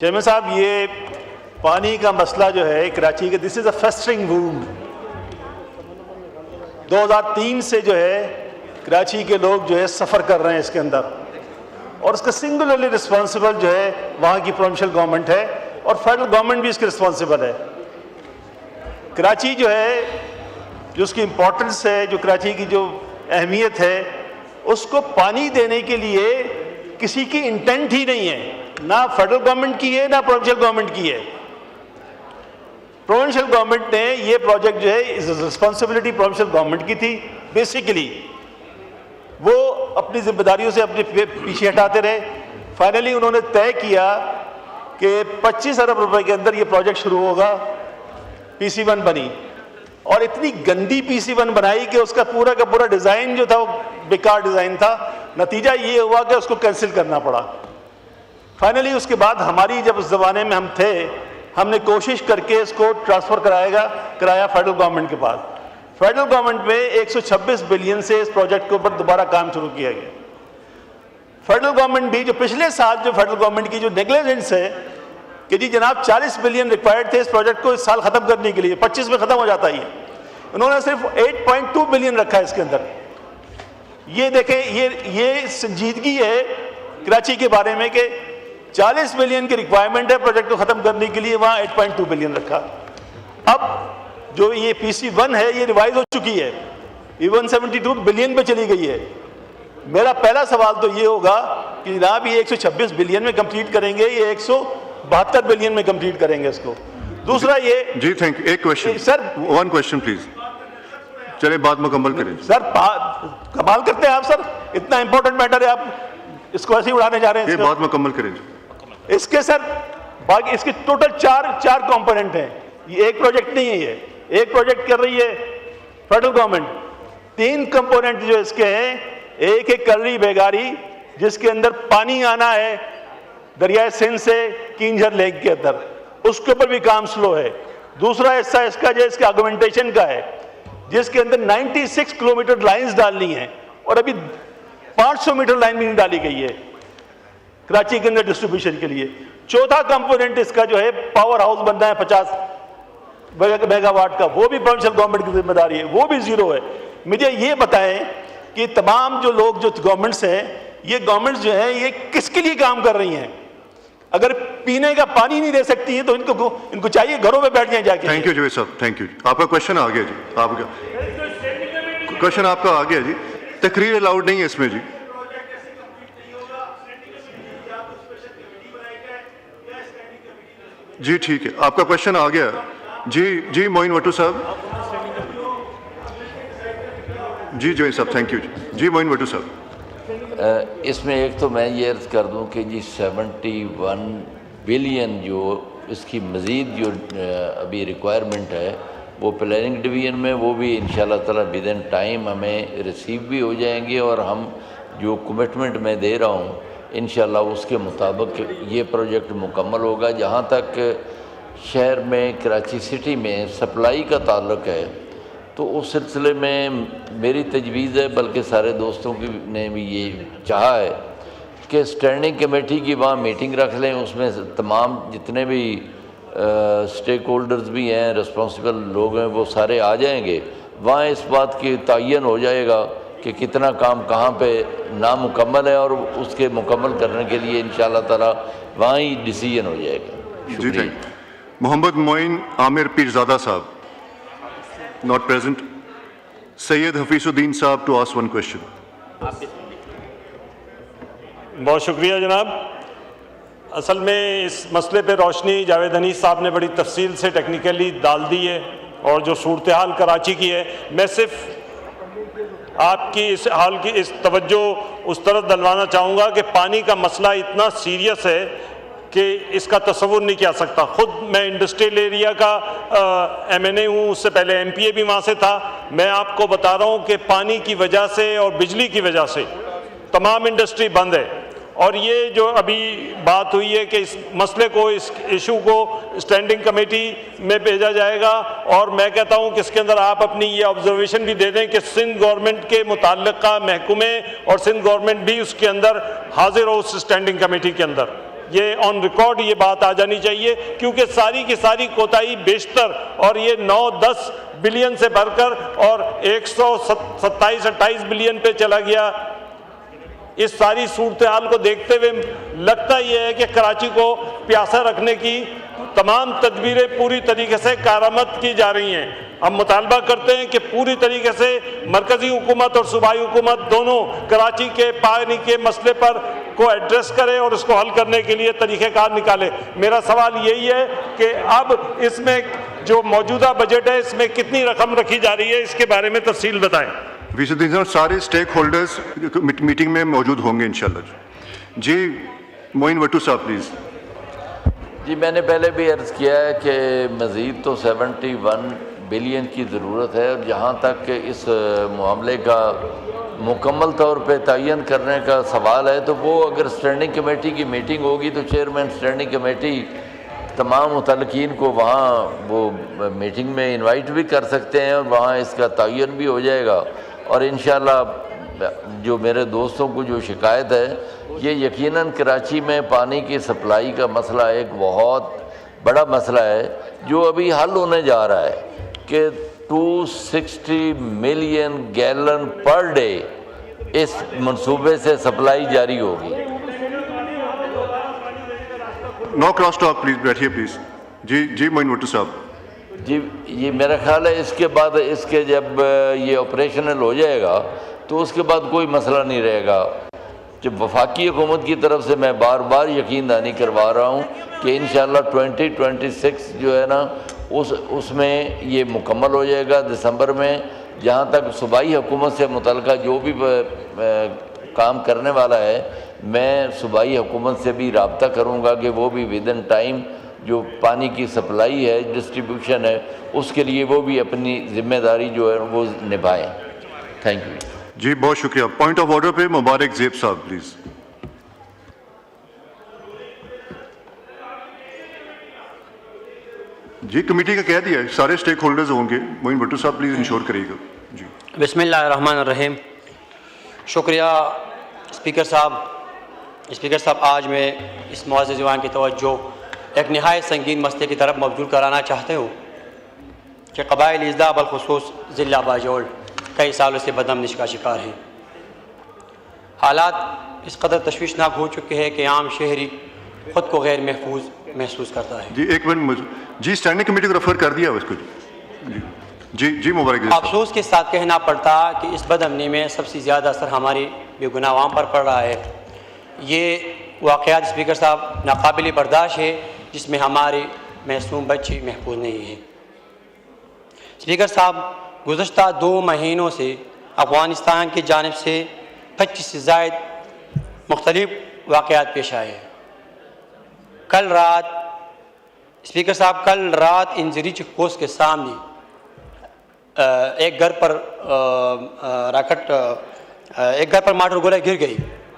Chairman साहब, ये पानी का मसला जो है कराची के, this is a festering wound. 2003 से जो है कराची के लोग जो है सफ़र कर रहे हैं इसके अंदर, और इसका सिंगुलरली रिस्पॉन्सिबल जो है वहाँ की प्रोविंशियल गवर्नमेंट है और फेडरल गवर्नमेंट भी इसके रिस्पॉन्सिबल है। कराची जो है, जो उसकी इम्पोर्टेंस है, जो कराची की जो अहमियत है, उसको पानी देने के लिए किसी की इंटेंट ही नहीं है, ना फेडरल गवर्नमेंट की है ना प्रोविंशियल गवर्नमेंट की है। प्रोविंशियल गवर्नमेंट ने ये प्रोजेक्ट जो है इस रिस्पॉन्सिबिलिटी प्रोविंशियल गवर्नमेंट की थी। बेसिकली वो अपनी जिम्मेदारियों से अपने पीछे हटाते रहे। फाइनली उन्होंने तय किया कि 25 अरब रुपए के अंदर ये प्रोजेक्ट शुरू होगा। PC1 बनी, और इतनी गंदी PC1 बनाई कि उसका पूरा का पूरा डिज़ाइन जो था वो बेकार डिज़ाइन था। नतीजा ये हुआ कि उसको कैंसिल करना पड़ा। फाइनली उसके बाद हमारी, जब उस ज़माने में हम थे, हमने कोशिश करके इसको ट्रांसफ़र कराया फेडरल गवर्नमेंट के पास। फेडरल गवर्नमेंट में 126 बिलियन से इस प्रोजेक्ट के ऊपर दोबारा काम शुरू किया गया। फेडरल गवर्नमेंट भी, जो पिछले साल जो फेडरल गवर्नमेंट की जो नेग्लिजेंस है कि जी जनाब 40 बिलियन रिक्वायर्ड थे इस प्रोजेक्ट को इस साल ख़त्म करने के लिए, 25 में ख़त्म हो जाता है, उन्होंने सिर्फ 8.2 बिलियन रखा है इसके अंदर। ये देखें, ये संजीदगी है कराची के बारे में कि 40 बिलियन की रिक्वायरमेंट है प्रोजेक्ट को ख़त्म करने के लिए, वहाँ 8.2 बिलियन रखा। अब जो ये PC1 है ये रिवाइज हो चुकी है, ये 172 बिलियन पे चली गई है। मेरा पहला सवाल तो ये होगा कि जनाब ये 126 बिलियन में कंप्लीट करेंगे, ये 172 बिलियन में कंप्लीट करेंगे इसको। दूसरा ये जी, थैंक यू। एक क्वेश्चन सर, 1 क्वेश्चन प्लीज। चलिए बात मुकम्मल करें सर। कमाल करते हैं आप सर, इतना इंपॉर्टेंट मैटर है, आप इसको ऐसे ही उड़ाने जा रहे हैं। ये बात मुकम्मल करें। इसके सर बाकी इसके टोटल चार कंपोनेंट हैं, ये एक प्रोजेक्ट नहीं है। ये एक प्रोजेक्ट कर रही है फेडरल गवर्नमेंट, 3 कंपोनेंट जो इसके हैं, एक है कर्री बेगारी जिसके अंदर पानी आना है दरियाए सिंध से किंजर लेक के अंदर, उसके ऊपर भी काम स्लो है। दूसरा हिस्सा इसका जो इसके आर्गुमेंटेशन का है, जिसके अंदर 96 किलोमीटर लाइंस डालनी है और अभी 500 मीटर लाइन भी नहीं डाली गई है कराची के अंदर डिस्ट्रीब्यूशन के लिए। चौथा कंपोनेंट इसका जो है पावर हाउस बनना है 50 मेगावाट का, वो भी प्रोविंशियल गवर्नमेंट की जिम्मेदारी है, वो भी जीरो है। मुझे ये बताएं कि तमाम जो लोग जो गवर्नमेंट्स हैं, ये गवर्नमेंट्स जो हैं ये किसके लिए काम कर रही हैं? अगर पीने का पानी नहीं दे सकती हैं तो इनको चाहिए घरों में बैठ जाए जाके। थैंक यू जी साहब, थैंक यू। आपका क्वेश्चन आ गया जी, आपका क्वेश्चन आपका आ गया जी। तकरीर अलाउड नहीं है इसमें जी। जी ठीक है, आपका क्वेश्चन आ गया जी मोइन वटू साहब। जी साहब, थैंक यू जी मोइन वटू साहब। इसमें एक तो मैं ये अर्ज़ कर दूं कि जी 71 बिलियन जो इसकी मज़ीद जो अभी रिक्वायरमेंट है वो प्लानिंग डिवीज़न में, वो भी इंशाल्लाह ताला विदिन टाइम हमें रिसीव भी हो जाएंगे, और हम जो कमिटमेंट मैं दे रहा हूँ इंशाल्लाह उसके मुताबिक ये प्रोजेक्ट मुकम्मल होगा। जहाँ तक शहर में कराची सिटी में सप्लाई का ताल्लुक है तो उस सिलसिले में मेरी तजवीज़ है, बल्कि सारे दोस्तों की ने भी ये चाहा है कि स्टैंडिंग कमेटी की वहाँ मीटिंग रख लें, उसमें तमाम जितने भी स्टेक होल्डर्स भी हैं, रिस्पॉन्सिबल लोग हैं, वो सारे आ जाएंगे। वहाँ इस बात की तयन हो जाएगा कि कितना काम कहाँ पे नामुकम्मल है, और उसके मुकम्मल करने के लिए इंशाल्लाह ताला वहाँ ही डिसीजन हो जाएगा। जी थैंक। मोहम्मद मोइन आमिर पीरजादा साहब नॉट प्रेजेंट। सैयद हफीजुद्दीन साहब टू आस्क 1 क्वेश्चन। बहुत शुक्रिया जनाब। असल में इस मसले पे रोशनी जावेद हनीफ साहब ने बड़ी तफसील से टेक्निकली डाल दी है, और जो सूरत हाल कराची की है, मैं सिर्फ आपकी इस हाल की इस तवज्जो उस तरफ दिलवाना चाहूँगा कि पानी का मसला इतना सीरियस है कि इसका तस्वुर नहीं किया सकता। ख़ुद मैं इंडस्ट्रियल एरिया का MNA हूँ, उससे पहले MPA भी वहाँ से था। मैं आपको बता रहा हूँ कि पानी की वजह से और बिजली की वजह से तमाम इंडस्ट्री बंद है, और ये जो अभी बात हुई है कि इस मसले को, इस इशू को स्टैंडिंग कमेटी में भेजा जाएगा, और मैं कहता हूँ कि इसके अंदर आप अपनी ये ऑब्जर्वेशन भी दे दें कि सिंध गवर्नमेंट के मुताल्लिका महकमे और सिंध गवर्नमेंट भी उसके अंदर हाजिर हो, उस स्टैंडिंग कमेटी के अंदर। ये ऑन रिकॉर्ड ये बात आ जानी चाहिए, क्योंकि सारी की सारी कोताही बेशतर और ये 9-10 बिलियन से बढ़कर और 127-28 बिलियन पे चला गया। इस सारी सूरत हाल को देखते हुए लगता यह है कि कराची को प्यासा रखने की तमाम तदबीरें पूरी तरीके से कारामद की जा रही हैं। हम मुतालबा करते हैं कि पूरी तरीके से मरकजी हुकूमत और सूबाई हुकूमत दोनों कराची के पानी के मसले पर को एड्रेस करें और इसको हल करने के लिए तरीक़ेकार निकालें। मेरा सवाल यही है कि अब इसमें जो मौजूदा बजट है इसमें कितनी रकम रखी जा रही है, इसके बारे में तफसील बताएं। विशुद्दीन साहब, सारे स्टेक होल्डर्स मीटिंग में मौजूद होंगे इंशाल्लाह। जी मोइन भट्टू साहब प्लीज़। जी, मैंने पहले भी अर्ज़ किया है कि मज़ीद तो 71 बिलियन की ज़रूरत है, और जहाँ तक इस मामले का मुकम्मल तौर पे तयन करने का सवाल है, तो वो अगर स्टैंडिंग कमेटी की मीटिंग होगी तो चेयरमैन स्टैंडिंग कमेटी तमाम मुतल्लिकीन को वहाँ वो मीटिंग में इनवाइट भी कर सकते हैं और वहाँ इसका तयन भी हो जाएगा। और इंशाल्लाह जो मेरे दोस्तों को जो शिकायत है, ये यकीनन कराची में पानी की सप्लाई का मसला एक बहुत बड़ा मसला है जो अभी हल होने जा रहा है कि 260 मिलियन गैलन पर डे इस मंसूबे से सप्लाई जारी होगी। नो क्रॉस टॉक प्लीज, बैठिए प्लीज। जी मोइन भट्टू साहब। जी, ये मेरा ख्याल है इसके बाद इसके जब ये ऑपरेशनल हो जाएगा तो उसके बाद कोई मसला नहीं रहेगा। जब वफाकी हुकूमत की तरफ से मैं बार बार यकीन दहानी करवा रहा हूँ कि इंशाल्लाह 2026 जो है ना उसमें ये मुकम्मल हो जाएगा दिसंबर में। जहाँ तक सूबाई हुकूमत से मुतल्लिक़ जो भी काम करने वाला है, मैं सूबाई हुकूमत से भी रब्ता करूँगा कि वो भी विद इन टाइम जो पानी की सप्लाई है, डिस्ट्रीब्यूशन है, उसके लिए वो भी अपनी ज़िम्मेदारी जो है वो निभाएं। थैंक यू जी, बहुत शुक्रिया। पॉइंट ऑफ ऑर्डर पे मुबारक ज़ेब साहब प्लीज़। जी, कमेटी का कह दिया है, सारे स्टेक होल्डर्स होंगे। मोइन भट्टू साहब प्लीज़ इंश्योर करिएगा। जी बिस्मिल्लाहिर्रहमानिर्रहीम। शुक्रिया स्पीकर साहब। स्पीकर साहब, आज मैं इस मुअज़्ज़ज़ जवान की तवज्जो एक नहायत संगीन मसले की तरफ मबजूल कराना चाहते हूँ कि क़बाइल इज़्ज़ा बलख़ुसूस ज़िला बाजोल कई सालों से बदअमनी का शिकार हैं। हालात इस कदर तशवीशनाक हो चुके हैं कि आम शहरी ख़ुद को गैर महफूज महसूस करता है। जी, एक मिनट। जी, स्टैंडिंग कमेटी को रेफर कर दिया उसको। जी मुबारक। अफसोस के साथ कहना पड़ता कि इस बदअमनी में सबसे ज़्यादा असर हमारी बेगुनाह आवाम पर पड़ रहा है। ये वाक़यात स्पीकर साहब नाकाबिल बर्दाश्त है जिसमें हमारे मासूम बच्चे महफूज नहीं हैं। स्पीकर साहब, गुज़श्ता 2 महीनों से अफ़गानिस्तान की जानिब से 25 से ज़ायद मुख्तलिफ वाक़यात पेश आए हैं। कल रात इंजरी चेक पोस्ट के सामने एक घर पर माटर गोला गिर गई।